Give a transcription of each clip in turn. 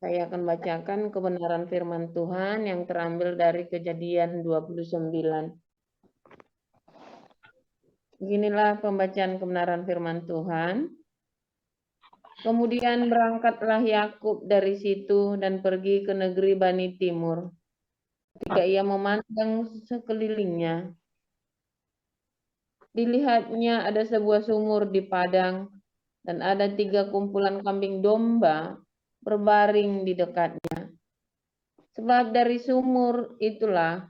Saya akan bacakan kebenaran firman Tuhan yang terambil dari Kejadian 29. Beginilah pembacaan kebenaran firman Tuhan. Kemudian berangkatlah Yakub dari situ dan pergi ke negeri Bani Timur. Ketika ia memandang sekelilingnya, dilihatnya ada sebuah sumur di padang dan ada 3 kumpulan kambing domba berbaring di dekatnya. Sebab dari sumur itulah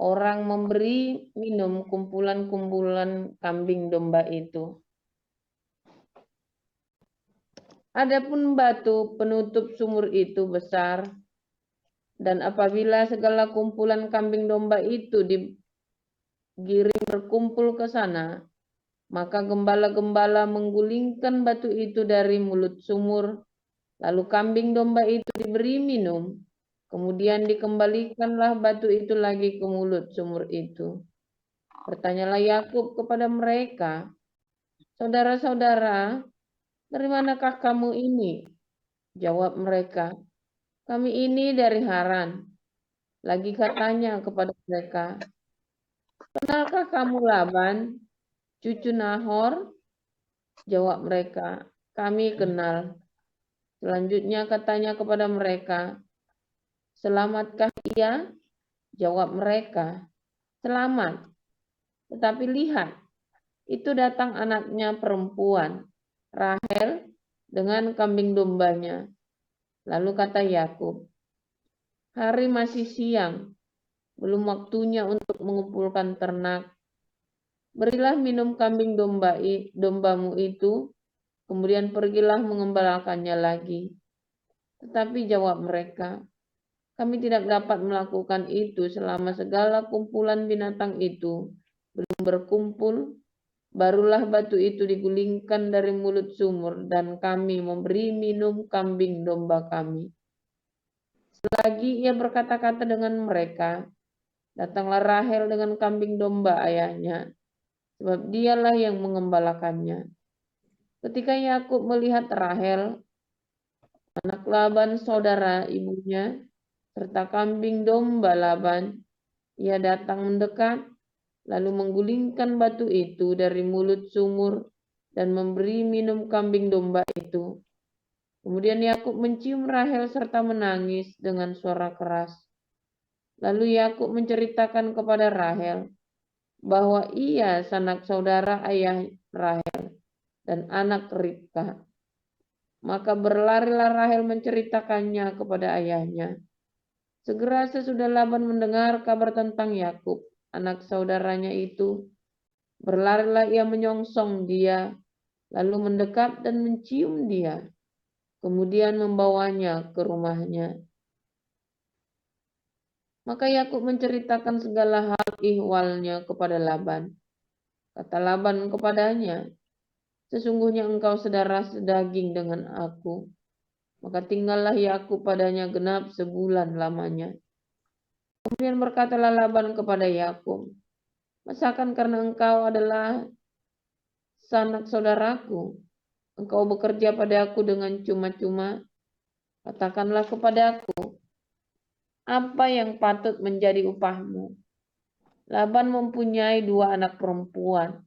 orang memberi minum kumpulan-kumpulan kambing domba itu. Adapun batu penutup sumur itu besar, dan apabila segala kumpulan kambing domba itu digiring berkumpul ke sana, maka gembala-gembala menggulingkan batu itu dari mulut sumur, lalu kambing domba itu diberi minum, kemudian dikembalikanlah batu itu lagi ke mulut sumur itu. Bertanyalah Yakub kepada mereka, "Saudara-saudara, dari manakah kamu ini?" Jawab mereka, "Kami ini dari Haran." Lagi katanya kepada mereka, "Kenalkah kamu Laban, cucu Nahor?" Jawab mereka, "Kami kenal." Selanjutnya katanya kepada mereka, "Selamatkah ia?" Jawab mereka, "Selamat." Tetapi lihat, itu datang anaknya perempuan, Rahel, dengan kambing dombanya. Lalu kata Yakub, "Hari masih siang, belum waktunya untuk mengumpulkan ternak. Berilah minum kambing dombamu itu, kemudian pergilah mengembalakannya lagi." Tetapi jawab mereka, "Kami tidak dapat melakukan itu selama segala kumpulan binatang itu belum berkumpul. Barulah batu itu digulingkan dari mulut sumur dan kami memberi minum kambing domba kami." Selagi ia berkata-kata dengan mereka, datanglah Rahel dengan kambing domba ayahnya, sebab dialah yang mengembalakannya. Ketika Yakub melihat Rahel, anak Laban saudara ibunya, serta kambing domba Laban, ia datang mendekat, lalu menggulingkan batu itu dari mulut sumur dan memberi minum kambing domba itu. Kemudian Yakub mencium Rahel serta menangis dengan suara keras. Lalu Yakub menceritakan kepada Rahel bahwa ia sanak saudara ayah Rahel dan anak Ribka. Maka berlarilah Rahel menceritakannya kepada ayahnya. Segera sesudah Laban mendengar kabar tentang Yakub, anak saudaranya itu, berlarilah ia menyongsong dia, lalu mendekat dan mencium dia, kemudian membawanya ke rumahnya. Maka Yakub menceritakan segala hal ihwalnya kepada Laban. Kata Laban kepadanya, "Sesungguhnya engkau saudara sedaging dengan aku." Maka tinggallah Yakub padanya genap sebulan lamanya. Kemudian berkatalah Laban kepada Yakub, "Masakan karena engkau adalah sanak saudaraku, engkau bekerja padaku dengan cuma-cuma? Katakanlah kepadaku, apa yang patut menjadi upahmu?" Laban mempunyai 2 anak perempuan.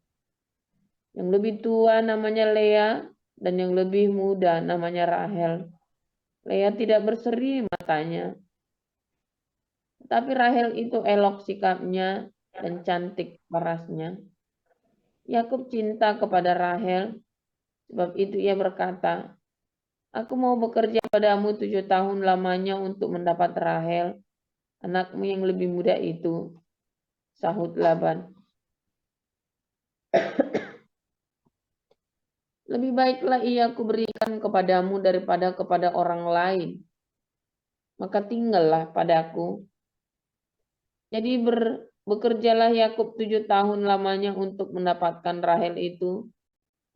Yang lebih tua namanya Lea dan yang lebih muda namanya Rahel. Lea tidak berseri matanya, tetapi Rahel itu elok sikapnya dan cantik parasnya. Yakub cinta kepada Rahel, sebab itu ia berkata, "Aku mau bekerja padamu 7 tahun lamanya untuk mendapat Rahel, anakmu yang lebih muda itu." Sahut Laban, "Lebih baiklah ia kuberikan kepadamu daripada kepada orang lain. Maka tinggallah padaku." Jadi bekerjalah Yakub 7 tahun lamanya untuk mendapatkan Rahel itu.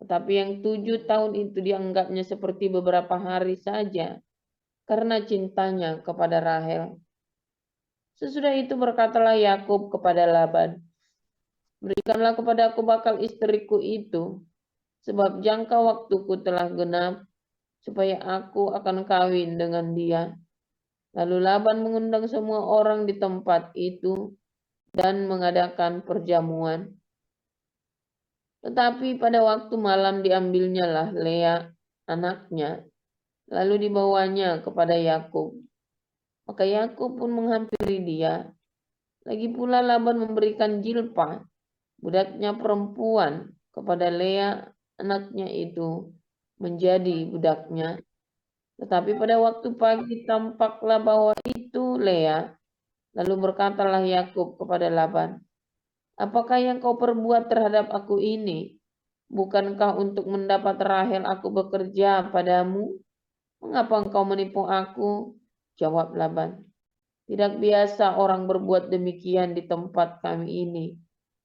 Tetapi yang 7 tahun itu dianggapnya seperti beberapa hari saja karena cintanya kepada Rahel. Sesudah itu berkatalah Yakub kepada Laban, "Berikanlah kepada aku bakal istriku itu, sebab jangka waktuku telah genap. supaya aku akan kawin dengan dia. Lalu Laban mengundang semua orang di tempat itu dan mengadakan perjamuan. Tetapi pada waktu malam diambilnyalah Lea anaknya, lalu dibawanya kepada Yakub. Maka Yakub pun menghampiri dia. Lagi pula Laban memberikan Jilpa, budaknya perempuan, kepada Lea anaknya itu menjadi budaknya. Tetapi pada waktu pagi tampaklah bahwa itu Lea. Lalu berkatalah Yakub kepada Laban, "Apakah yang kau perbuat terhadap aku ini? Bukankah untuk mendapat Rahel aku bekerja padamu? Mengapa engkau menipu aku?" Jawab Laban, "Tidak biasa orang berbuat demikian di tempat kami ini,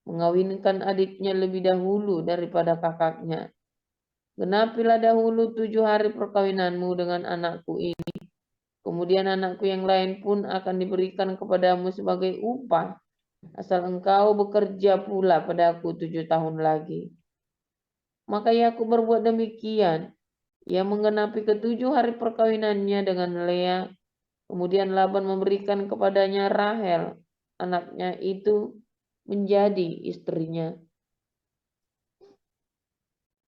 mengawinkan adiknya lebih dahulu daripada kakaknya. Genapilah dahulu 7 hari perkawinanmu dengan anakku ini. Kemudian anakku yang lain pun akan diberikan kepadamu sebagai upah, asal engkau bekerja pula padaku 7 tahun lagi." Maka Yakub berbuat demikian. Ia menggenapi ketujuh hari perkawinannya dengan Lea. Kemudian Laban memberikan kepadanya Rahel, anaknya itu, menjadi istrinya.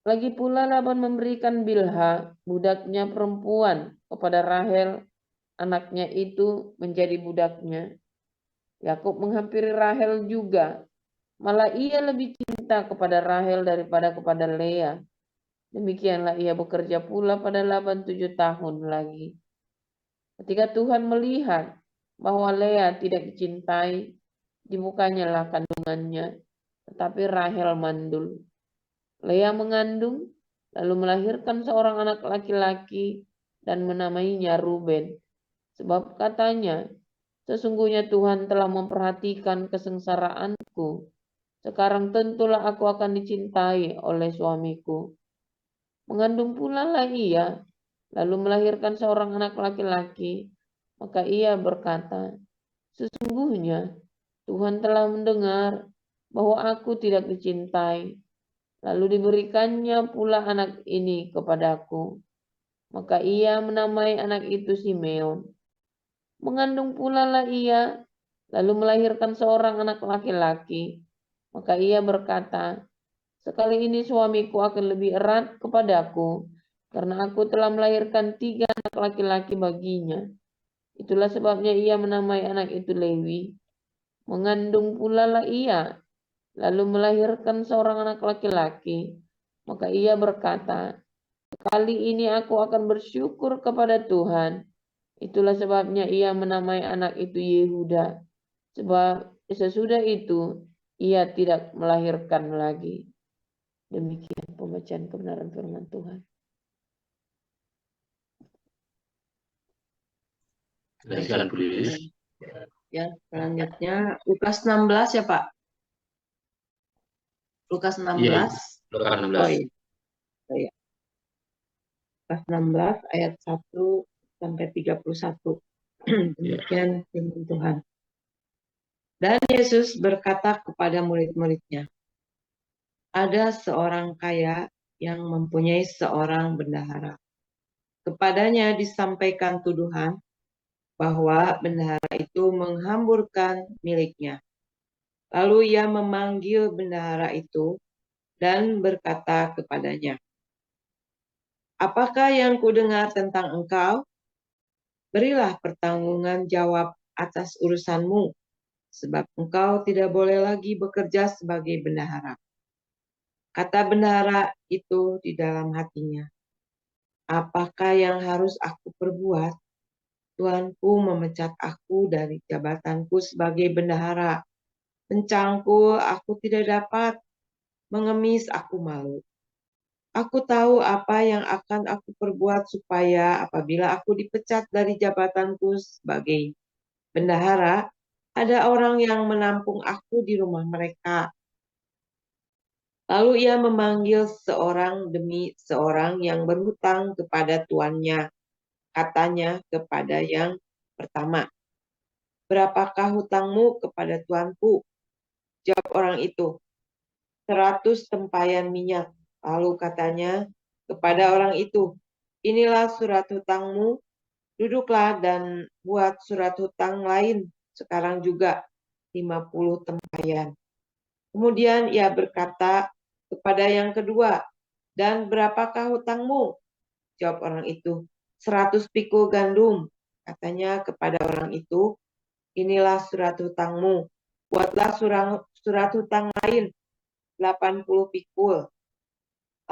Lagi pula Laban memberikan Bilha, budaknya perempuan, kepada Rahel, anaknya itu, menjadi budaknya. Yakub menghampiri Rahel juga, malah ia lebih cinta kepada Rahel daripada kepada Lea. Demikianlah ia bekerja pula pada Laban 7 tahun lagi. Ketika Tuhan melihat bahwa Lea tidak dicintai, dibukanyalah kandungannya, tetapi Rahel mandul. Lea mengandung, lalu melahirkan seorang anak laki-laki dan menamainya Ruben. Sebab katanya, "Sesungguhnya Tuhan telah memperhatikan kesengsaraanku. Sekarang tentulah aku akan dicintai oleh suamiku." Mengandung pula lah ia, lalu melahirkan seorang anak laki-laki. Maka ia berkata, "Sesungguhnya Tuhan telah mendengar bahwa aku tidak dicintai." Lalu diberikannya pula anak ini kepadaku. Maka ia menamai anak itu Simeon. Mengandung pula lah ia, lalu melahirkan seorang anak laki-laki. Maka ia berkata, "Sekali ini suamiku akan lebih erat kepadaku, karena aku telah melahirkan 3 anak laki-laki baginya." Itulah sebabnya ia menamai anak itu Lewi. Mengandung pula lah ia, lalu melahirkan seorang anak laki-laki. Maka ia berkata, "Kali ini aku akan bersyukur kepada Tuhan." Itulah sebabnya ia menamai anak itu Yehuda. Sebab sesudah itu ia tidak melahirkan lagi. Demikian pembacaan kebenaran firman Tuhan. Silakan Bu Lilis. Ya, selanjutnya Lukas 16 ya Pak? Lukas 16. Iya, Lukas 16. Oh iya. Oh, iya. Lukas 16 ayat 1 sampai 31. Demikian firman Tuhan. Dan Yesus berkata kepada murid-muridnya, "Ada seorang kaya yang mempunyai seorang bendahara. Kepadanya disampaikan tuduhan bahwa bendahara itu menghamburkan miliknya. Lalu ia memanggil bendahara itu dan berkata kepadanya, 'Apakah yang kudengar tentang engkau? Berilah pertanggungan jawab atas urusanmu, sebab engkau tidak boleh lagi bekerja sebagai bendahara.' Kata bendahara itu di dalam hatinya, 'Apakah yang harus aku perbuat? Tuanku memecat aku dari jabatanku sebagai bendahara. Mencangkul aku tidak dapat, mengemis aku malu. Aku tahu apa yang akan aku perbuat supaya apabila aku dipecat dari jabatanku sebagai bendahara, ada orang yang menampung aku di rumah mereka.' Lalu ia memanggil seorang demi seorang yang berhutang kepada tuannya. Katanya kepada yang pertama, 'Berapakah hutangmu kepada tuanku?' Jawab orang itu, 100 tempayan minyak. Lalu katanya kepada orang itu, inilah surat hutangmu, duduklah dan buat surat hutang lain sekarang juga 50 tempayan. Kemudian ia berkata kepada yang kedua, dan berapakah hutangmu? Jawab orang itu, 100 pikul gandum. Katanya kepada orang itu, inilah surat hutangmu, buatlah surat hutang lain 80 pikul.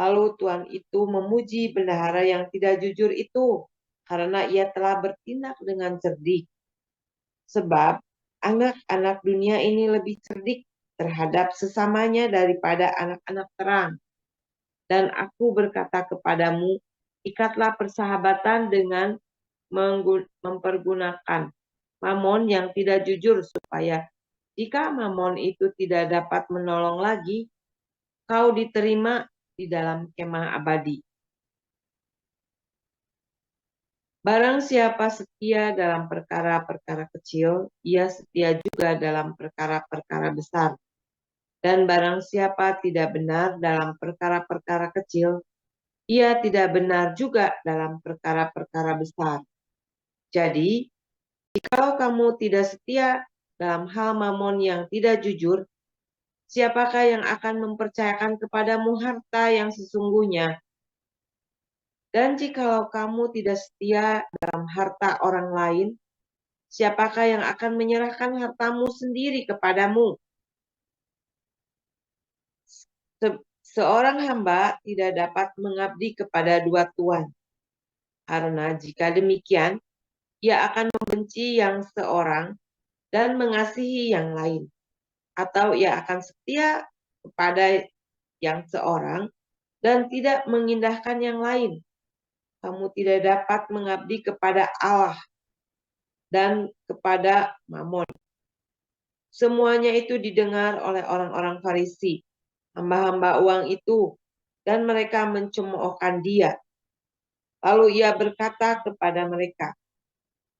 Lalu tuan itu memuji bendahara yang tidak jujur itu, karena ia telah bertindak dengan cerdik. Sebab anak-anak dunia ini lebih cerdik terhadap sesamanya daripada anak-anak terang. Dan aku berkata kepadamu, ikatlah persahabatan dengan mempergunakan mamon yang tidak jujur, supaya jika mamon itu tidak dapat menolong lagi, kau diterima di dalam kemah abadi. Barang siapa setia dalam perkara-perkara kecil, ia setia juga dalam perkara-perkara besar. Dan barang siapa tidak benar dalam perkara-perkara kecil, ia tidak benar juga dalam perkara-perkara besar. Jadi, jikalau kamu tidak setia dalam hal mamon yang tidak jujur, siapakah yang akan mempercayakan kepadamu harta yang sesungguhnya? Dan jikalau kamu tidak setia dalam harta orang lain, siapakah yang akan menyerahkan hartamu sendiri kepadamu? Seorang hamba tidak dapat mengabdi kepada dua tuan, karena jika demikian, ia akan membenci yang seorang dan mengasihi yang lain, atau ia akan setia kepada yang seorang dan tidak mengindahkan yang lain. Kamu tidak dapat mengabdi kepada Allah dan kepada Mamon. Semuanya itu didengar oleh orang-orang Farisi, hamba-hamba uang itu, dan mereka mencemoohkan dia. Lalu ia berkata kepada mereka,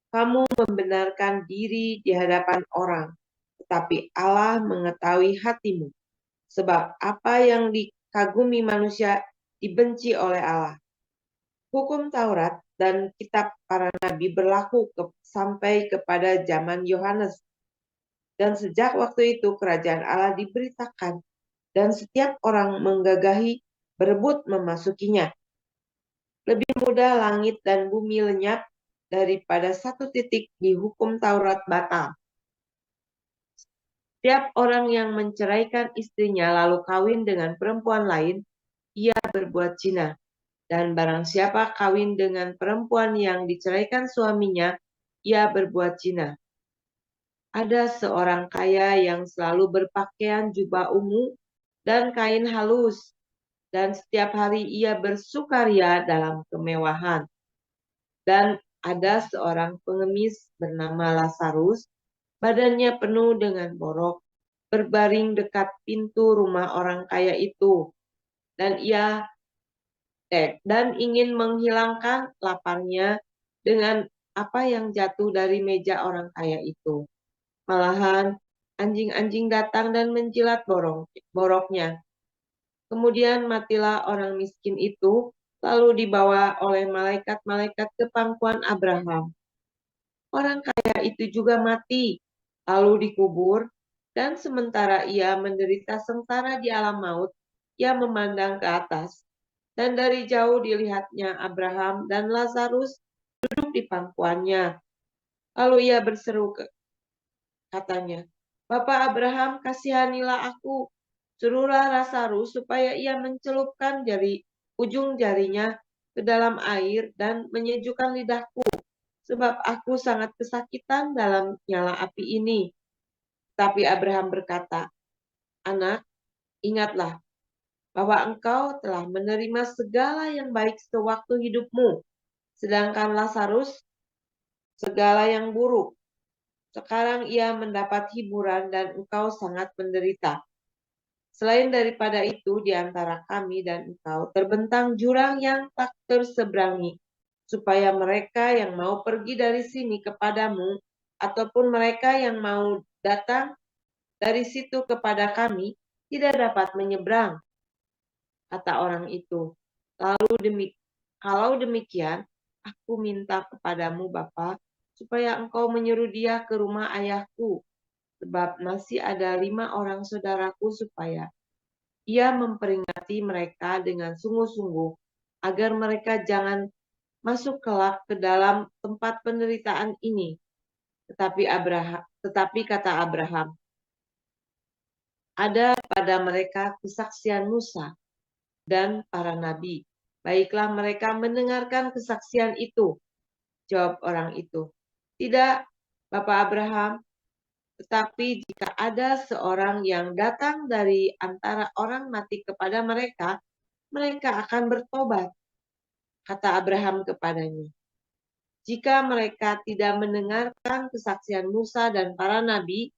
kamu membenarkan diri di hadapan orang, tetapi Allah mengetahui hatimu, sebab apa yang dikagumi manusia dibenci oleh Allah. Hukum Taurat dan kitab para nabi berlaku sampai kepada zaman Yohanes. Dan sejak waktu itu kerajaan Allah diberitakan, dan setiap orang menggagahi berebut memasukinya. Lebih mudah langit dan bumi lenyap daripada satu titik di hukum Taurat batal. Setiap orang yang menceraikan istrinya lalu kawin dengan perempuan lain, ia berbuat zina. Dan barang siapa kawin dengan perempuan yang diceraikan suaminya, ia berbuat zina. Ada seorang kaya yang selalu berpakaian jubah ungu dan kain halus, dan setiap hari ia bersukaria dalam kemewahan. Dan ada seorang pengemis bernama Lazarus, badannya penuh dengan borok, berbaring dekat pintu rumah orang kaya itu, dan ingin menghilangkan laparnya dengan apa yang jatuh dari meja orang kaya itu. Malahan anjing-anjing datang dan menjilat boroknya. Kemudian matilah orang miskin itu, lalu dibawa oleh malaikat-malaikat ke pangkuan Abraham. Orang kaya itu juga mati, lalu dikubur, dan sementara ia menderita sengsara di alam maut, ia memandang ke atas. Dan dari jauh dilihatnya Abraham dan Lazarus duduk di pangkuannya. Lalu ia berseru katanya, Bapak Abraham, kasihanilah aku. Suruhlah Lazarus supaya ia mencelupkan ujung jarinya ke dalam air dan menyejukkan lidahku, sebab aku sangat kesakitan dalam nyala api ini. Tapi Abraham berkata, anak, ingatlah bahwa engkau telah menerima segala yang baik sewaktu hidupmu, sedangkan Lazarus segala yang buruk. Sekarang ia mendapat hiburan dan engkau sangat menderita. Selain daripada itu, di antara kami dan engkau terbentang jurang yang tak terseberangi, supaya mereka yang mau pergi dari sini kepadamu, ataupun mereka yang mau datang dari situ kepada kami, tidak dapat menyeberang, kata orang itu. Kalau demikian, aku minta kepadamu Bapa, supaya engkau menyuruh dia ke rumah ayahku, sebab masih ada 5 orang saudaraku, supaya ia memperingati mereka dengan sungguh-sungguh, agar mereka jangan masuk kelak ke dalam tempat penderitaan ini. Tetapi kata Abraham, ada pada mereka kesaksian Musa dan para nabi. Baiklah mereka mendengarkan kesaksian itu. Jawab orang itu, tidak, Bapak Abraham, tetapi jika ada seorang yang datang dari antara orang mati kepada mereka, mereka akan bertobat. Kata Abraham kepadanya, jika mereka tidak mendengarkan kesaksian Musa dan para nabi,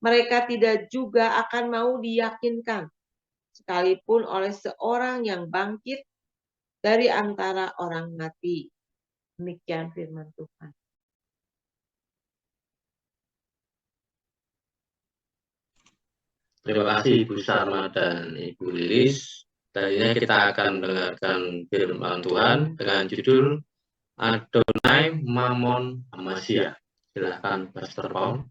mereka tidak juga akan mau diyakinkan, sekalipun oleh seorang yang bangkit dari antara orang mati. Demikian firman Tuhan. Terima kasih Ibu Sarma dan Ibu Lilis. Tadinya kita akan mendengarkan firman Tuhan dengan judul Adonai Mamon Amasya. Silakan Pastor Paul.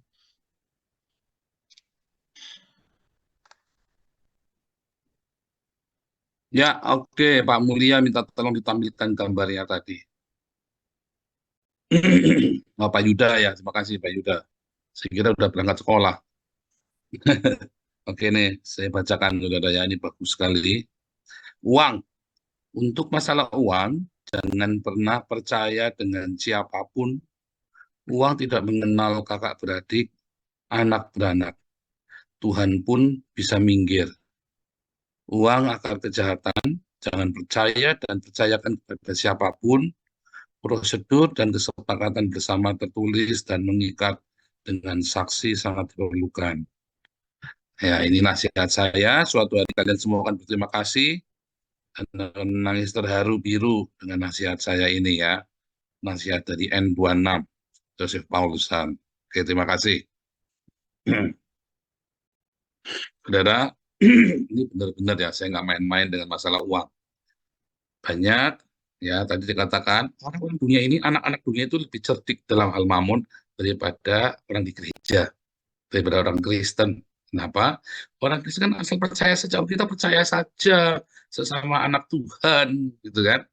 Ya, oke, Pak Mulia minta tolong ditampilkan gambarnya tadi. Pak Yuda ya, terima kasih Pak Yuda. Saya kira udah berangkat sekolah. Oke nih, saya bacakan saudara ya, ini bagus sekali. Uang. Untuk masalah uang, jangan pernah percaya dengan siapapun. Uang tidak mengenal kakak beradik, anak beranak. Tuhan pun bisa minggir. Uang akar kejahatan, jangan percaya dan percayakan kepada siapapun. Prosedur dan kesepakatan bersama tertulis dan mengikat dengan saksi sangat diperlukan. Ya, ini nasihat saya. Suatu hari kalian semua akan berterima kasih dan akan menangis terharu biru dengan nasihat saya ini ya. Nasihat dari N26, Joseph Paulusan. Oke, terima kasih. Saudara, ini benar-benar ya, saya nggak main-main dengan masalah uang. Banyak, ya tadi dikatakan, orang-orang dunia ini, anak-anak dunia itu lebih cerdik dalam hal mamon daripada orang di gereja, daripada orang Kristen. Kenapa? Orang Kristen kan asal percaya saja, kita percaya saja sesama anak Tuhan, gitu kan?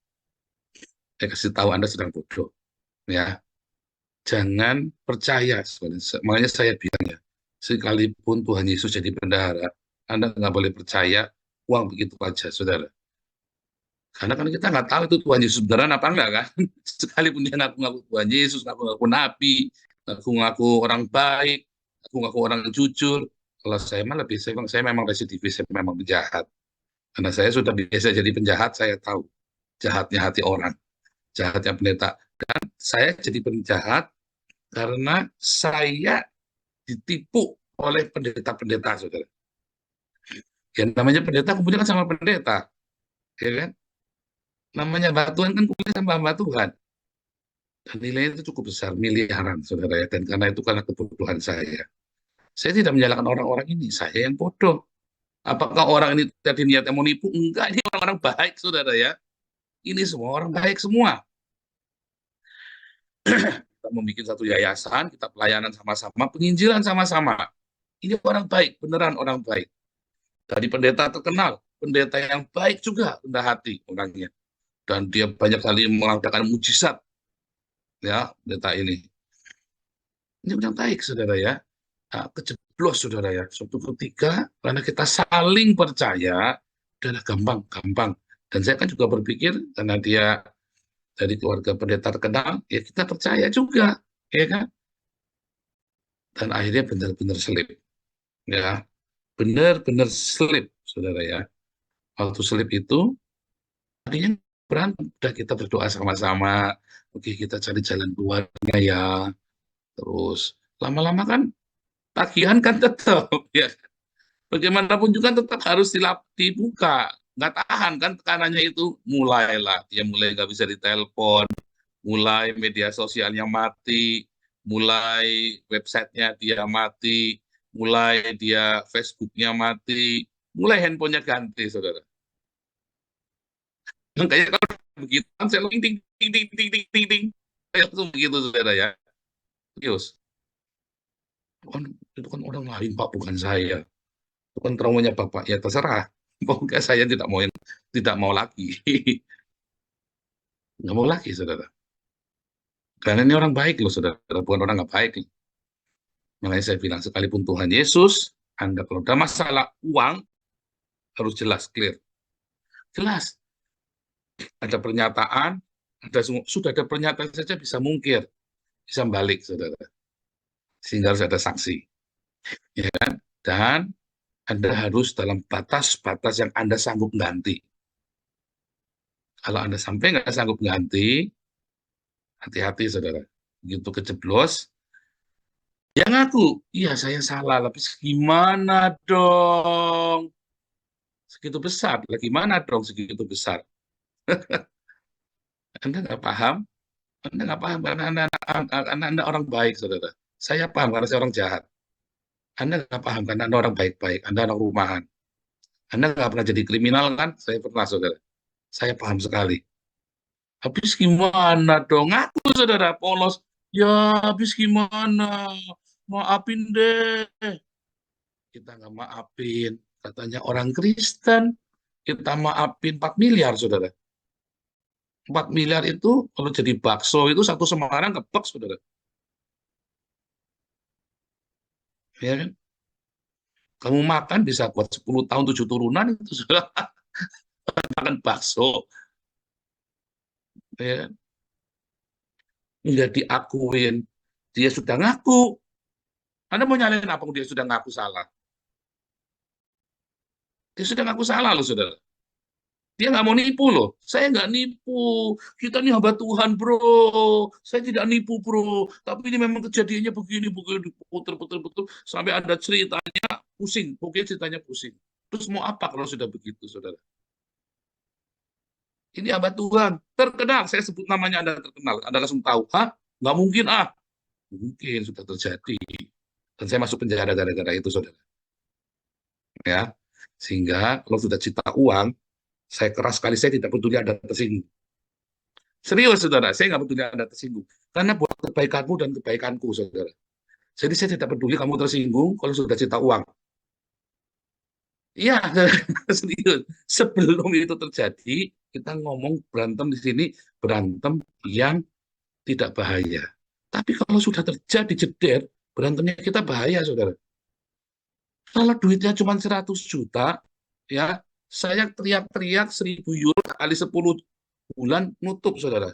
Saya kasih tahu Anda sedang bodoh, ya. Jangan percaya, makanya saya bilang ya, sekalipun Tuhan Yesus jadi bendahara, Anda nggak boleh percaya uang begitu saja, saudara. Karena kan kita nggak tahu itu Tuhan Yesus beneran apa enggak kan. Sekalipun dia ngaku-ngaku Tuhan Yesus, ngaku-ngaku nabi, ngaku-ngaku orang baik, ngaku-ngaku orang jujur. Kalau saya mah lebih, saya memang residivis, saya memang penjahat. Karena saya sudah biasa jadi penjahat, saya tahu jahatnya hati orang, jahatnya pendeta. Dan saya jadi penjahat karena saya ditipu oleh pendeta-pendeta, saudara. Ya namanya pendeta kumpulnya kan sama pendeta, ya kan? Namanya Mbak Tuhan kan kumpulnya sama Mbak Tuhan. Dan nilainya itu cukup besar, miliaran, saudara ya. Dan karena itu karena kebodohan saya. Saya tidak menyalahkan orang-orang ini, saya yang bodoh. Apakah orang ini tadi niatnya mau nipu? Enggak, ini orang-orang baik, saudara ya. Ini semua orang baik semua. Kita membuat satu yayasan, kita pelayanan sama-sama, penginjilan sama-sama. Ini orang baik, beneran orang baik. Dari pendeta terkenal, pendeta yang baik juga, rendah hati orangnya. Dan dia banyak kali mengadakan mujizat, ya, pendeta ini. Ini orang baik, saudara ya. Nah, kejeblos, saudara ya. Suatu ketika, karena kita saling percaya, udah gampang. Dan saya kan juga berpikir, karena dia dari keluarga pendeta terkenal, ya kita percaya juga, ya kan? Dan akhirnya benar-benar selip, ya. Benar-benar selip, saudara ya. Waktu selip itu, tadinya berantem, udah kita berdoa sama-sama, oke kita cari jalan keluarnya ya. Terus, lama-lama kan, tagihan kan tetap, ya. Bagaimanapun juga tetap harus dibuka. Nggak tahan kan tekanannya itu. Mulailah, dia mulai nggak bisa ditelepon, mulai media sosialnya mati, mulai websitenya dia mati, mulai dia Facebooknya mati, mulai handphonenya ganti, saudara. Makanya kalau begitu, saya ting ting ting ting ting ting ting ting. Saya langsung begitu, saudara ya. Serius. Itu kan orang lain, Pak, bukan saya. Itu kan traumanya Bapak. Ya terserah. Pokoknya saya tidak mau lagi. Nggak mau lagi, saudara. Karena ini orang baik loh, saudara. Bukan orang nggak baik. Makanya saya bilang, sekalipun Tuhan Yesus, Anda kalau ada masalah uang, harus jelas, clear. Jelas. Ada pernyataan, sudah ada pernyataan saja bisa mungkir. Bisa balik, saudara. Sehingga harus ada saksi. Ya kan? Dan Anda harus dalam batas-batas yang Anda sanggup ganti. Kalau Anda sampai nggak sanggup ganti, hati-hati, saudara. Begitu kejeblos, ya ngaku, iya saya salah, tapi gimana dong? Segitu besar, lagi mana dong segitu besar? Anda nggak paham? Anda nggak paham karena anda orang baik, saudara. Saya paham karena saya orang jahat. Anda nggak paham karena Anda orang baik-baik, Anda orang rumahan. Anda nggak pernah jadi kriminal kan? Saya pernah, saudara. Saya paham sekali. Habis gimana dong? Ngaku, saudara, polos. Ya, habis gimana? Maafin deh. Kita nggak maafin. Katanya orang Kristen, kita maafin 4 miliar, saudara. 4 miliar itu, kalau jadi bakso itu satu Semarang kebak, saudara. Ya kan? Kamu makan bisa buat 10 tahun, 7 turunan, itu sudah makan bakso. Ya. Nggak diakuin. Dia sudah ngaku. Anda mau nyalain apa dia sudah ngaku salah? Dia sudah ngaku salah loh, saudara. Dia nggak mau nipu loh. Saya nggak nipu. Kita ini hamba Tuhan, bro. Saya tidak nipu, bro. Tapi ini memang kejadiannya begini, putar-putar, sampai ada ceritanya pusing. Pokoknya ceritanya pusing. Terus mau apa kalau sudah begitu, saudara? Ini hamba Tuhan. Terkenal. Saya sebut namanya, Anda terkenal. Anda langsung tahu. Hah? Nggak mungkin, ah. Mungkin sudah terjadi. Dan saya masuk penjara gara-gara itu, saudara. Ya. Sehingga kalau sudah cita uang, saya keras sekali, saya tidak peduli Anda tersinggung. Serius, saudara, saya nggak peduli Anda tersinggung. Karena buat kebaikanmu dan kebaikanku, saudara. Jadi saya tidak peduli kamu tersinggung kalau sudah cita uang. Iya, serius. Sebelum itu terjadi, kita ngomong berantem di sini, berantem yang tidak bahaya. Tapi kalau sudah terjadi jeder, berantemnya kita bahaya, saudara. Kalau duitnya cuma 100 juta, ya, saya teriak-teriak 1.000 euro kali 10 bulan nutup, saudara.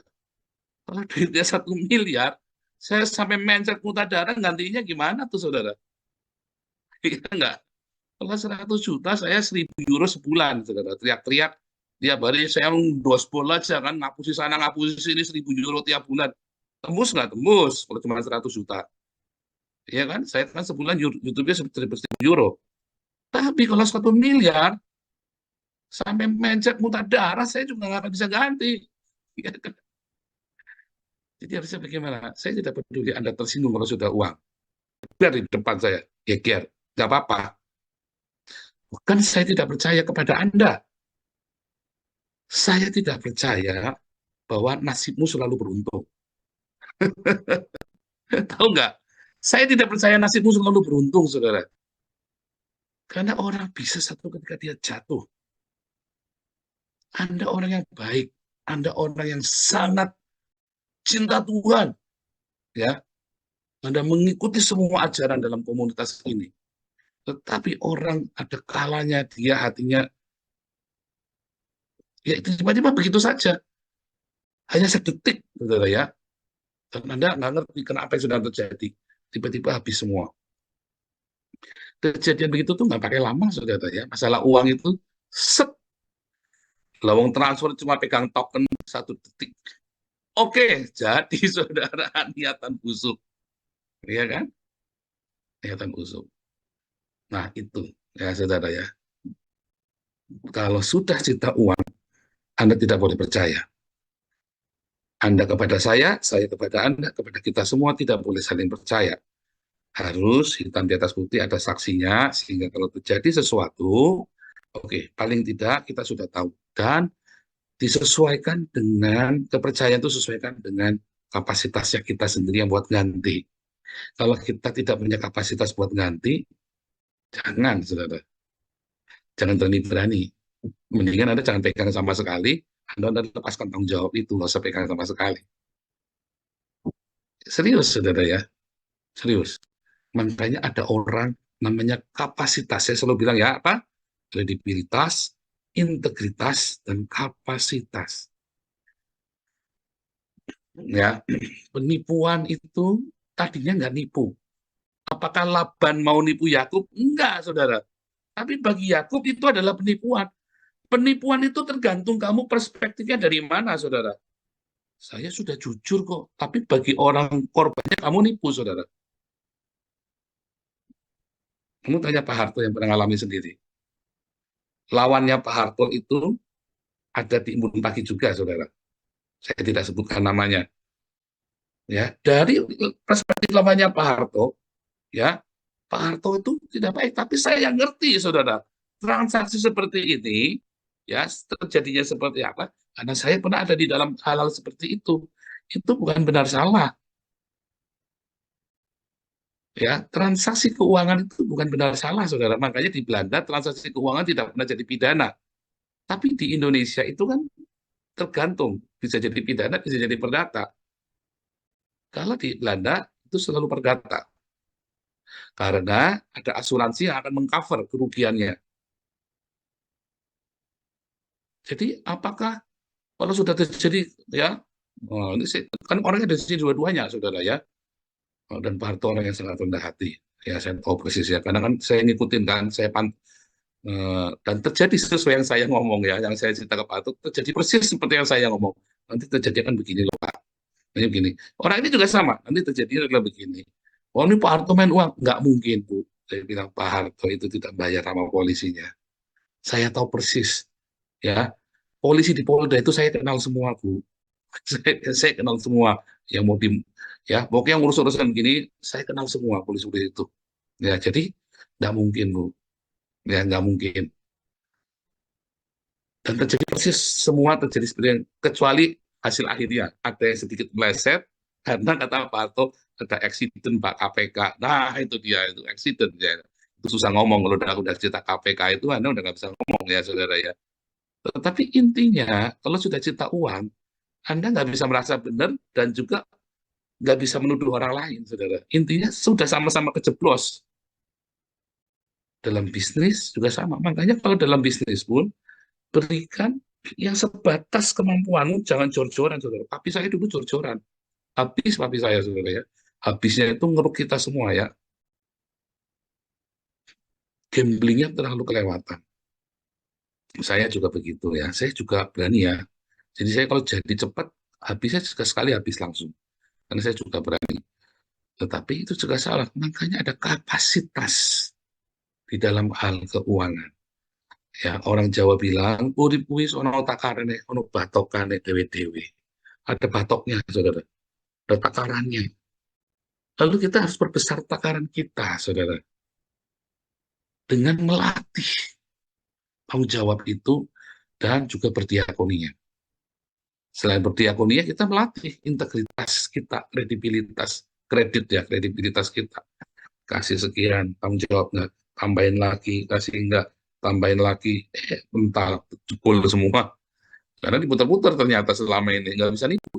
Kalau duitnya 1 miliar, saya sampai mencet muntah darah, gantinya gimana tuh, saudara? Iya enggak? Kalau 100 juta, saya 1.000 euro sebulan, saudara. Teriak-teriak, tiap hari saya dosbol aja kan, ngapusi sana, ngapusi sini, 1.000 euro tiap bulan. Tembus nggak? Tembus, kalau cuma 100 juta. Iya kan? Saya kan sebulan YouTube-nya 1.000 euro. Tapi kalau 1 miliar, sampai mencet muntah darah, saya juga nggak akan bisa ganti. Iya kan? Jadi harusnya bagaimana? Saya tidak peduli Anda tersinggung kalau sudah uang. Dari depan saya, geger. Nggak apa-apa. Bukan saya tidak percaya kepada Anda. Saya tidak percaya bahwa nasibmu selalu beruntung. Tahu nggak? Saya tidak percaya nasibmu selalu beruntung, saudara. Karena orang bisa satu ketika dia jatuh. Anda orang yang baik. Anda orang yang sangat cinta Tuhan. Ya, Anda mengikuti semua ajaran dalam komunitas ini. Tetapi orang ada kalanya dia hatinya, ya itu tiba-tiba begitu saja. Hanya sedetik, saudara ya. Dan Anda nggak ngerti kenapa yang sudah terjadi. Tiba-tiba habis semua. Kejadian begitu tuh nggak pakai lama, saudara ya. Masalah uang itu, set. Lawang transfer cuma pegang token 1 detik. Oke, jadi saudara, niatan busuk. Iya kan? Niatan busuk. Nah, itu ya saudara ya. Kalau sudah cinta uang, Anda tidak boleh percaya. Anda kepada saya kepada Anda, kepada kita semua tidak boleh saling percaya. Harus hitam di atas putih ada saksinya, sehingga kalau terjadi sesuatu, oke, paling tidak kita sudah tahu. Dan disesuaikan dengan kepercayaan itu sesuaikan dengan kapasitasnya kita sendiri yang buat ganti. Kalau kita tidak punya kapasitas buat ganti, jangan, saudara. Jangan berani-berani. Mendingan Anda jangan pegang sama sekali, Anda lepaskan tanggung jawab itu, nggak usah pegang sama sekali. Serius, saudara ya. Serius. Makanya ada orang namanya kapasitas. Saya selalu bilang ya, apa? Kredibilitas, integritas, dan kapasitas. Ya, penipuan itu tadinya nggak nipu. Apakah Laban mau nipu Yakub? Enggak, saudara. Tapi bagi Yakub itu adalah penipuan. Penipuan itu tergantung kamu perspektifnya dari mana, saudara. Saya sudah jujur kok, tapi bagi orang korbannya kamu nipu, saudara. Kamu tanya Pak Harto yang pernah alami sendiri. Lawannya Pak Harto itu ada di Embun Pagi juga, saudara. Saya tidak sebutkan namanya. Ya, dari perspektif lawannya Pak Harto, ya, Pak Harto itu tidak baik, tapi saya yang ngerti, saudara. Transaksi seperti ini, ya, terjadinya seperti apa? Karena saya pernah ada di dalam hal-hal seperti itu. Itu bukan benar salah. Ya, transaksi keuangan itu bukan benar salah, saudara. Makanya di Belanda transaksi keuangan tidak pernah jadi pidana. Tapi di Indonesia itu kan tergantung, bisa jadi pidana, bisa jadi perdata. Kalau di Belanda itu selalu perdata. Karena ada asuransi yang akan mengcover kerugiannya. Jadi apakah kalau sudah terjadi ya, ini kan orangnya dari sini dua-duanya, saudara ya. Dan Pak Harto orang yang sangat rendah hati. Ya saya tahu persis ya. Karena kan saya ngikutin kan, dan terjadi sesuai yang saya ngomong ya, yang saya cerita ke Pak Harto terjadi persis seperti yang saya ngomong. Nanti terjadi kan begini loh Pak. Ini begini. Orang ini juga sama. Nanti terjadi adalah begini. Oh ini Pak Harto main uang, nggak mungkin Bu. Saya bilang Pak Harto itu tidak bayar sama polisinya. Saya tahu persis ya. Polisi di Polda itu saya kenal semua Bu. Saya kenal semua yang mau ya pokoknya yang urus-urusan gini saya kenal semua polisi-polisi itu ya, jadi nggak mungkin Bu, ya nggak mungkin, dan terjadi persis semua terjadi seperti yang, kecuali hasil akhirnya ada yang sedikit meleset karena kata Pak Harto ada accident Pak KPK. Nah itu dia, itu accident ya, itu susah ngomong kalau udah cerita KPK itu Anda udah nggak bisa ngomong ya saudara ya. Tetapi intinya kalau sudah cerita uang Anda nggak bisa merasa benar dan juga nggak bisa menuduh orang lain, saudara. Intinya sudah sama-sama kejeblos. Dalam bisnis juga sama. Makanya kalau dalam bisnis pun, berikan yang sebatas kemampuanmu, jangan jor-joran, saudara. Papi saya dulu jor-joran. Habis papi saya, saudara ya. Habisnya itu ngeruk kita semua ya. Gamblingnya terlalu kelewatan. Saya juga begitu ya. Saya juga berani ya. Jadi saya kalau jadi cepat, habisnya juga sekali habis langsung. Karena saya juga berani. Tetapi itu juga salah. Makanya ada kapasitas di dalam hal keuangan. Ya, orang Jawa bilang, urip wis ono takarane, ono batokane dewe-dewe. Ada batoknya, saudara. Ada takarannya. Lalu kita harus perbesar takaran kita, saudara. Dengan melatih tanggung jawab itu dan juga berdiakonia. Selain berdiakonia, kita melatih integritas kita, kredibilitas kita. Kasih sekian, tanggung jawab nggak, tambahin lagi, kasih enggak, tambahin lagi, mental, jebol semua. Karena diputar-putar ternyata selama ini, nggak bisa nipu.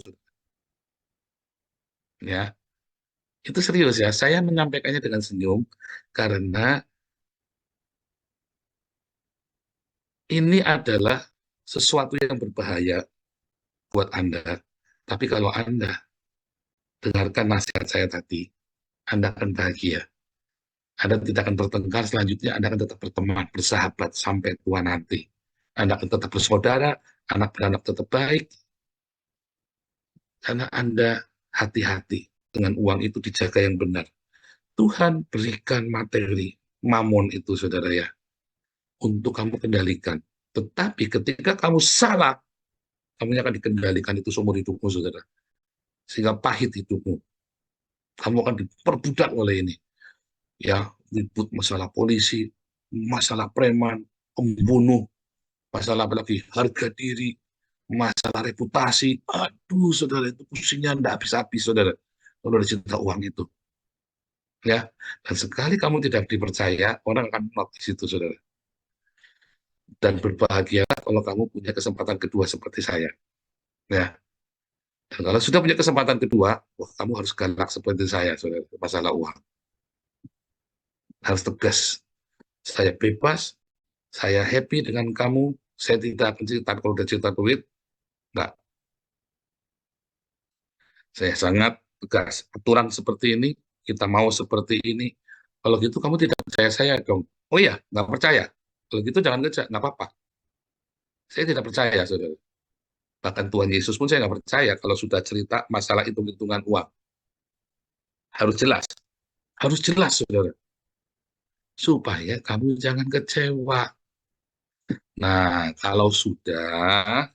Ya, itu serius ya, saya menyampaikannya dengan senyum, karena ini adalah sesuatu yang berbahaya buat Anda. Tapi kalau Anda dengarkan nasihat saya tadi, Anda akan bahagia. Anda tidak akan bertengkar, selanjutnya Anda akan tetap berteman, bersahabat sampai tua nanti. Anda akan tetap bersaudara, anak-anak tetap baik, karena Anda hati-hati dengan uang itu dijaga yang benar. Tuhan berikan materi, mamon itu saudara ya, untuk kamu kendalikan. Tetapi ketika kamu salah, kamu akan dikendalikan itu seumur hidupmu saudara. Sehingga pahit hidupmu. Kamu akan diperbudak oleh ini. Ya, ribut masalah polisi, masalah preman, pembunuh, masalah apalagi harga diri, masalah reputasi, aduh saudara, itu pusingnya enggak habis-habis saudara, kalau ada cerita uang itu. Ya, dan sekali kamu tidak dipercaya, orang akan notice itu saudara. Dan berbahagialah kalau kamu punya kesempatan kedua seperti saya. Ya, dan kalau sudah punya kesempatan kedua, wah, kamu harus galak seperti saya saudara, masalah uang. Harus tegas. Saya bebas, saya happy dengan kamu, saya tidak akan cerita kalau udah cerita duit, enggak. Saya sangat tegas. Aturan seperti ini, kita mau seperti ini. Kalau gitu kamu tidak percaya saya dong. Oh iya, nggak percaya. Kalau gitu jangan kerja, nggak apa-apa. Saya tidak percaya, saudara. Bahkan Tuhan Yesus pun saya nggak percaya kalau sudah cerita masalah hitung-hitungan uang. Harus jelas. Harus jelas, saudara. Supaya kamu jangan kecewa. Nah, kalau sudah,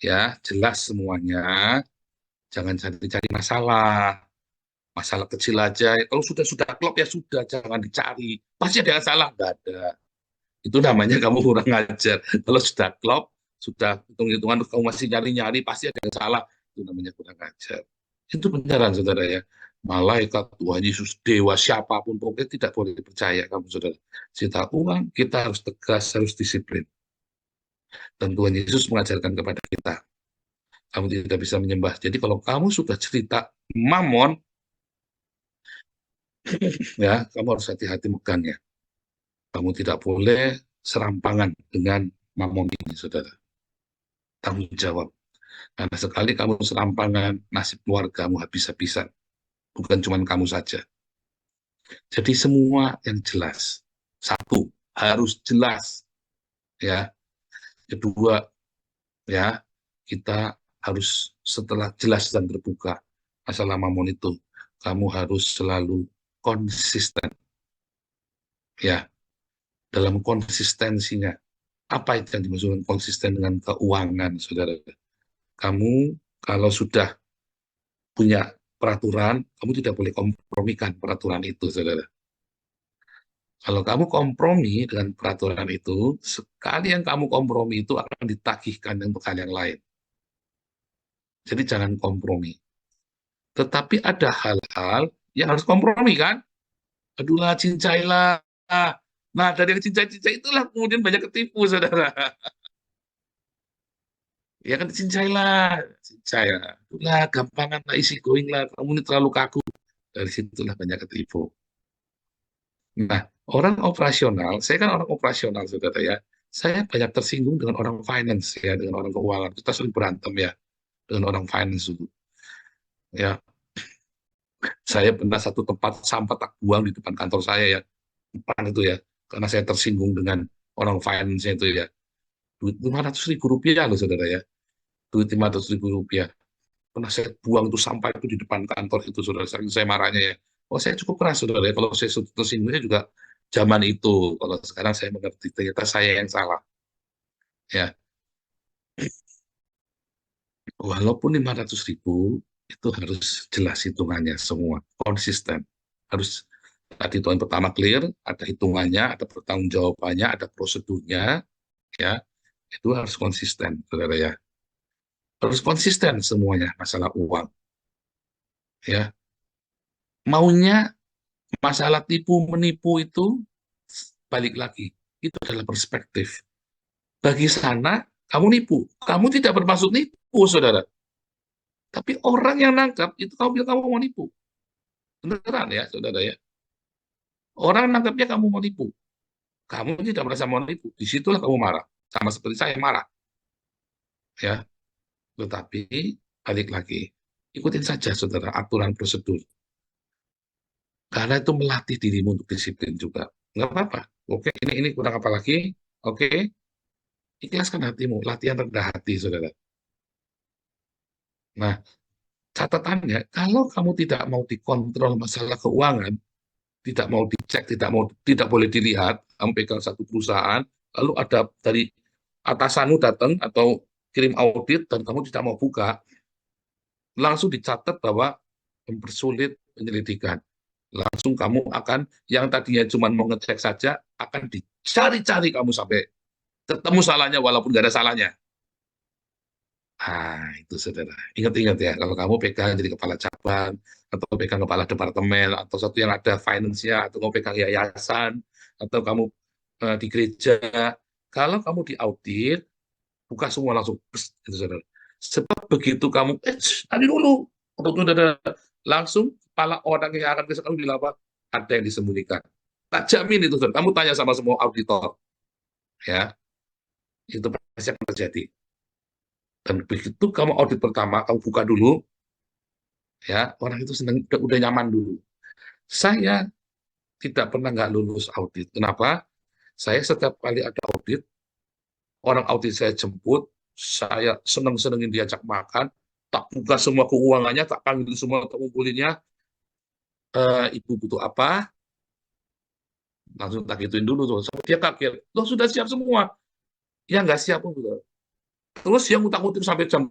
ya jelas semuanya, jangan cari-cari masalah. Masalah kecil aja. Kalau sudah klop ya sudah, jangan dicari. Pasti ada yang salah, nggak ada. Itu namanya kamu kurang ajar. Kalau sudah klop, sudah hitung-hitungan, kamu masih nyari-nyari, pasti ada yang salah. Itu namanya kurang ajar. Itu beneran, saudara ya. Malaikat, Tuhan Yesus, dewa, siapapun, pokoknya tidak boleh dipercaya kamu, saudara. Cerita uang, kita harus tegas, harus disiplin. Dan Tuhan Yesus mengajarkan kepada kita, kamu tidak bisa menyembah. Jadi kalau kamu sudah cerita mamon, ya, kamu harus hati-hati megangnya. Kamu tidak boleh serampangan dengan mamon ini, saudara. Tanggung jawab. Karena sekali kamu serampangan, nasib keluargamu habis-habisan. Bukan cuma kamu saja. Jadi semua yang jelas. Satu, harus jelas. Ya. Kedua, ya, kita harus setelah jelas dan terbuka masalah mamon itu, kamu harus selalu konsisten. Ya, dalam konsistensinya. Apa itu yang dimaksudkan konsisten dengan keuangan, saudara? Kamu kalau sudah punya peraturan, kamu tidak boleh kompromikan peraturan itu, saudara. Kalau kamu kompromi dengan peraturan itu, sekali yang kamu kompromi itu akan ditagihkan dengan hal yang lain. Jadi jangan kompromi. Tetapi ada hal-hal yang harus kompromi, kan? Aduh lah, cincailah. Nah, dari yang cincai-cincai itulah kemudian banyak ketipu, saudara. Ya kan, cincailah, cincai lah. Itulah, gampangan lah, isi going lah, kamu ini terlalu kaku. Dari situlah banyak ketipu. Nah, orang operasional, saya kan orang operasional, saudara ya. Saya banyak tersinggung dengan orang finance ya, dengan orang keuangan. Kita sering berantem ya dengan orang finance dulu. Ya, saya pernah satu tempat sampah tak buang di depan kantor saya ya, depan itu ya, karena saya tersinggung dengan orang finance itu ya. Duit 500.000 rupiah loh, saudara ya. Duit 500.000 rupiah. Pernah saya buang itu sampah itu di depan kantor itu, saudara. Saya marahnya ya. Oh, saya cukup keras, saudara ya. Kalau saya tersinggungnya juga zaman itu. Kalau sekarang saya mengerti, ternyata saya yang salah. Ya, walaupun 500.000, itu harus jelas hitungannya semua. Konsisten. Harus, tadi Tuhan pertama clear, ada hitungannya, ada pertanggungjawabannya, ada prosedurnya. Ya, itu harus konsisten, saudara ya. Harus konsisten semuanya, masalah uang. Ya, maunya masalah tipu menipu itu balik lagi, itu adalah perspektif. Bagi sana kamu nipu, kamu tidak bermaksud nipu, saudara. Tapi orang yang nangkap itu kamu bilang kamu mau nipu, beneran ya, saudara ya. Orang nangkapnya kamu mau nipu, kamu tidak merasa mau nipu, disitulah kamu marah, sama seperti saya marah, ya. Tetapi balik lagi, ikutin saja, saudara, aturan prosedur. Karena itu melatih dirimu untuk disiplin juga. Nggak apa-apa. Oke, ini kurang apa lagi? Oke, ikhlaskan hatimu. Latihan rendah hati, saudara. Nah, catatannya, kalau kamu tidak mau dikontrol masalah keuangan, tidak mau dicek, tidak boleh dilihat, kamu pegang satu perusahaan, lalu ada dari atasanmu datang atau kirim audit dan kamu tidak mau buka, langsung dicatat bahwa mempersulit penyelidikan. Langsung kamu akan, yang tadinya cuma mau ngecek saja, akan dicari-cari kamu sampai ketemu salahnya walaupun nggak ada salahnya. Itu saudara. Ingat-ingat ya, kalau kamu pegang jadi kepala cabang, atau pegang kepala departemen, atau satu yang ada finance-nya, atau kamu pegang yayasan, atau kamu di gereja, kalau kamu diaudit, buka semua langsung, itu saudara. Sebab begitu kamu, tadi dulu, saudara, langsung kepala orang yang akan ke kamu bilang apa? Ada yang disembunyikan. Tak jamin itu, saudara. Kamu tanya sama semua auditor, ya, itu pasti akan terjadi. Dan begitu kamu audit pertama, kamu buka dulu, ya orang itu senang, udah nyaman dulu. Saya tidak pernah nggak lulus audit. Kenapa? Saya setiap kali ada audit, orang audit saya jemput, saya seneng-senengin diajak makan, tak buka semua keuangannya, tak panggil semua untuk ngumpulinnya, ibu butuh apa, langsung tak gituin dulu tuh. Sampai dia kaget, loh sudah siap semua. Ya nggak siap pun. Terus yang utang-utik sampai jam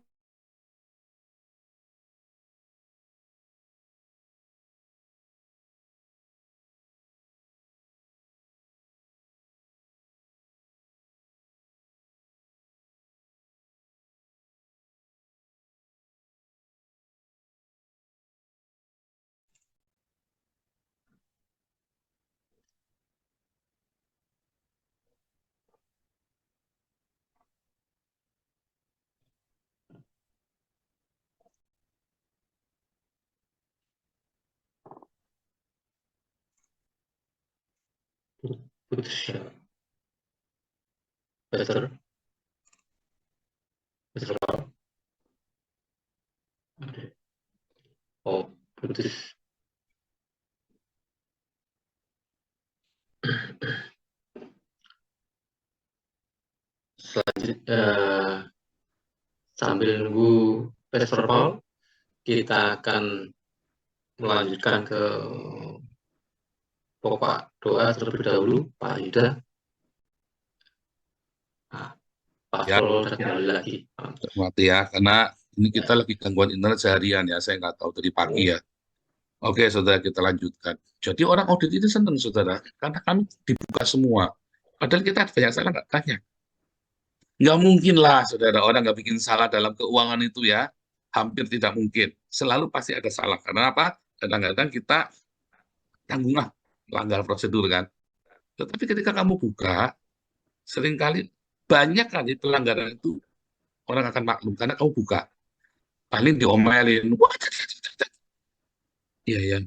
Putus ya. Betul. Betul. Oh, putus. Selanjutnya, sambil nunggu Pastor Paul, kita akan melanjutkan ke pokok doa terlebih dahulu, Pak Yuda. Nah, Pak ya, Paul sudah kembali lagi. mati ya, karena ini kita lagi gangguan internet seharian ya, saya nggak tahu dari pagi ya. Oke, saudara, kita lanjutkan. Jadi orang audit itu senang, saudara, karena kami dibuka semua. Padahal kita banyak salah, nggak tanya. Nggak mungkin lah, saudara, orang nggak bikin salah dalam keuangan itu ya. Hampir tidak mungkin. Selalu pasti ada salah. Karena apa? Kadang-kadang kita tanggung lah, melanggar prosedur kan. Tetapi ketika kamu buka, seringkali banyak kali pelanggaran itu orang akan maklum karena kamu buka. Paling diomelin. Wah, iya, iya,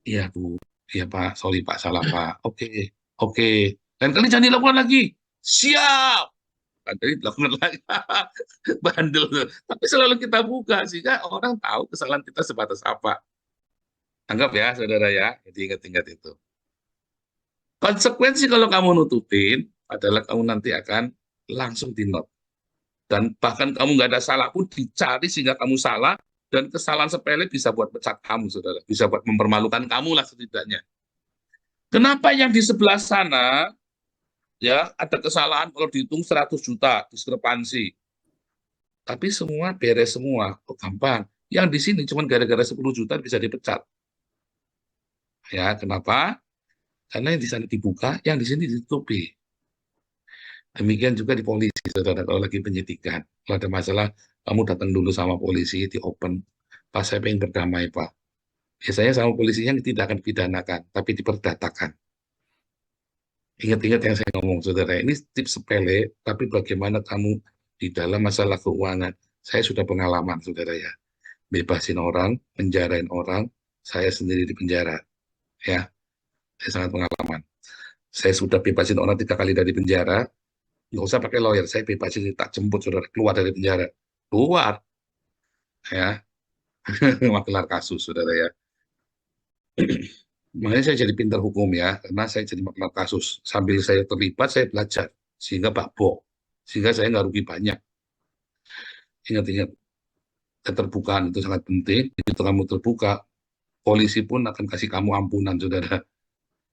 iya, Bu. Iya, Pak. Sorry, Pak. Salah, Pak. Oke, oke. Lain kali jangan dilakukan lagi. Siap. Lain kali dilakukan lagi. Bandel. Tapi selalu kita buka, sehingga orang tahu kesalahan kita sebatas apa. Anggap ya, saudara ya. Jadi ingat-ingat itu. Konsekuensi kalau kamu nutupin adalah kamu nanti akan langsung di note. Dan bahkan kamu nggak ada salah pun dicari sehingga kamu salah, dan kesalahan sepele bisa buat pecat kamu, saudara. Bisa buat mempermalukan kamu lah setidaknya. Kenapa yang di sebelah sana, ya ada kesalahan kalau dihitung 100 juta, diskrepansi. Tapi semua beres semua, oh gampang. Yang di sini cuma gara-gara 10 juta bisa dipecat. Ya, kenapa? Karena yang di sana dibuka, yang di sini ditutupi. Demikian juga di polisi, saudara, kalau lagi penyidikan. Kalau ada masalah, kamu datang dulu sama polisi, di open. Pak, saya pengen berdamai, Pak. Biasanya sama polisinya tidak akan dipidanakan, tapi diperdatakan. Ingat-ingat yang saya ngomong, saudara. Ini tips sepele, tapi bagaimana kamu di dalam masalah keuangan. Saya sudah pengalaman, saudara ya. Bebasin orang, penjarain orang, saya sendiri di penjara. Ya, saya sangat pengalaman. Saya sudah bebasin orang 3 kali dari penjara, nggak usah pakai lawyer, saya bebasin, tak jemput saudara keluar dari penjara. Keluar, ya, magelar kasus, saudara ya. Makanya saya jadi pintar hukum ya, karena saya jadi magelar kasus. Sambil saya terlibat, saya belajar, sehingga babok, sehingga saya nggak rugi banyak. Ingat-ingat, keterbukaan itu sangat penting. Begitu kamu terbuka, polisi pun akan kasih kamu ampunan, saudara.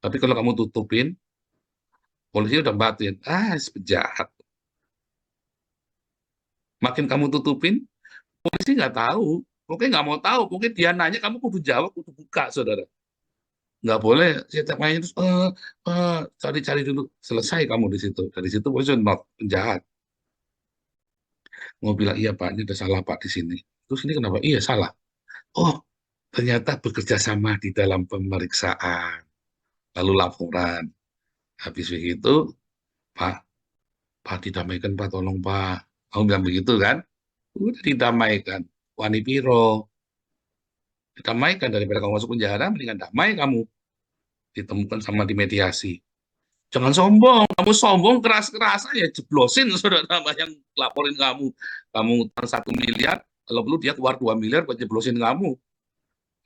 Tapi kalau kamu tutupin, polisi udah batin, penjahat. Makin kamu tutupin, polisi nggak tahu. Pokoknya nggak mau tahu. Pokoknya dia nanya, kamu kudu jawab, kudu buka, saudara. Nggak boleh setiap main terus cari-cari dulu. Selesai kamu di situ. Dari situ polisi not penjahat. Mau bilang, iya Pak, ini ada salah Pak di sini. Terus ini kenapa? Iya salah. Oh, ternyata bekerja sama di dalam pemeriksaan, lalu laporan. Habis begitu, Pak, Pak didamaikan Pak, tolong Pak. Kamu bilang begitu kan? Udah didamaikan. Wani piro, didamaikan daripada kamu masuk penjara, mendingan damai kamu. Ditemukan sama di mediasi. Jangan sombong, kamu sombong keras-kerasan ya jeblosin saudara yang laporin kamu. Kamu utang 1 miliar, kalau perlu dia keluar 2 miliar buat jeblosin kamu.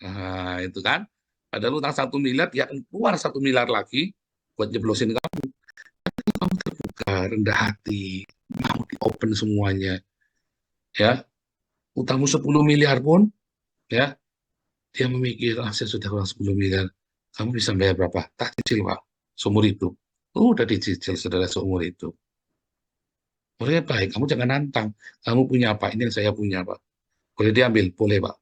Nah, itu kan. Padahal utang 1 miliar, dia akan keluar 1 miliar lagi buat jeblosin kamu. Kamu terbuka, rendah hati, mau di-open semuanya. Ya, utangmu 10 miliar pun, ya, dia memikir, ah, saya sudah kurang 10 miliar. Kamu bisa bayar berapa? Tak cicil, Pak. Seumur itu. Udah dicicil, saudara, seumur itu. Boleh baik, kamu jangan nantang. Kamu punya apa? Ini yang saya punya, Pak. Boleh diambil? Boleh, Pak.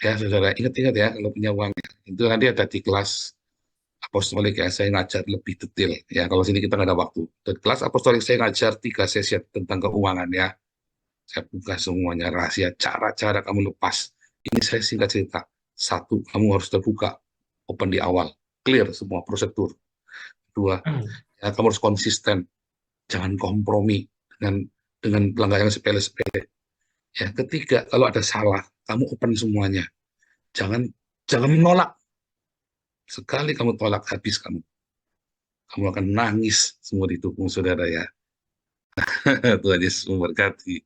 Ya, saudara, ingat-ingat ya, kalau punya uang. Itu nanti ada di kelas apostolik ya, saya ngajar lebih detail. Ya, kalau sini kita nggak ada waktu. Dan kelas apostolik saya ngajar 3 sesi tentang keuangan ya. Saya buka semuanya, rahasia, cara-cara kamu lepas. Ini saya singkat cerita. 1, kamu harus terbuka, open di awal. Clear semua prosedur. 2, ya, kamu harus konsisten. Jangan kompromi dengan pelanggaran sepele-sepele. Ya, 3, kalau ada salah, kamu open semuanya. Jangan menolak. Sekali kamu tolak, habis kamu. Kamu akan nangis semua di tubuh saudara ya. Tuhan Yesus memberkati.